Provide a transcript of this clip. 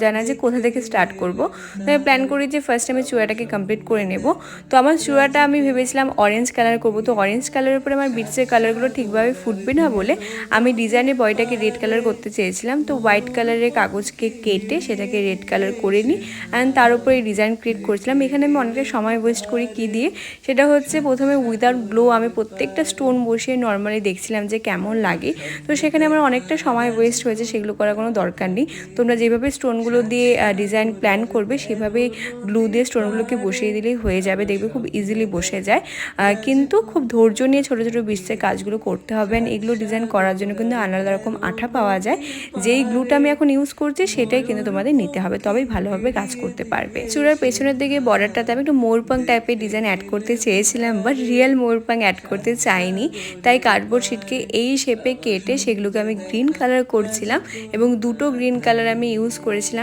জানা যে কোথা থেকে স্টার্ট করব। তো আমি প্ল্যান করি যে ফার্স্ট আমি চূড়াটাকে কমপ্লিট করে নেব। তো আমার চূড়াটা আমি ভেবেছিলাম অরেঞ্জ কালার করব, তো অরেঞ্জ কালারের উপরে আমার বিটসের কালারগুলো ঠিকভাবে ফুটবে না বলে আমি ডিজাইনের বডিটাকে রেড কালার করতে চেয়েছিলাম। তো হোয়াইট কালারের কাগজকে কেটে সেটাকে রেড কালার করে নিই অ্যান্ড তার উপরে ডিজাইন ক্রিয়েট করেছিলাম। এখানে আমি অনেকটা সময় ওয়েস্ট করি কী দিয়ে, সেটা হচ্ছে প্রথমে উইদাউট গ্লো আমি প্রত্যেকটা স্টোন বসিয়ে নর্মালি দেখছিলাম যে কেমন লাগে। তো সেখানে আমার অনেকটা সময় ওয়েস্ট হয়েছে, সেগুলো করার কোনো দরকার নেই। তোমরা যেভাবে স্টোনগুলো দিয়ে ডিজাইন প্ল্যান করবে সেভাবেই গ্লু দিয়ে স্টোনগুলোকে বসিয়ে দিলেই হয়ে যাবে, দেখবে খুব ইজিলি বসে যায়। কিন্তু খুব ধৈর্য নিয়ে ছোটো ছোটো বিটসের কাজগুলো করতে হবে। অ্যান্ড এগুলো ডিজাইন করার জন্য কিন্তু আলাদা রকম আঠা পাওয়া যায়, যেই গ্লুটা আমি এখন ইউজ করছি সেটাই কিন্তু তোমাদের নিতে হবে, তবেই ভালোভাবে কাজ করতে পারবে। চূড়ার পেছনের দিকে বর্ডারটাতে আমি একটু ময়ূরপাঙ্খ টাইপের ডিজাইন অ্যাড করতে চেয়েছিলাম, বাট রিয়েল ময়ূরপাঙ্খ অ্যাড করতে চাইনি। তাই কার্ডবোর্ড শিটকে এই শেপে কেটে সেগুলোকে আমি গ্রিন কালার করছিলাম এবং দুটো গ্রিন কালার আমি ইউজ করেছিলাম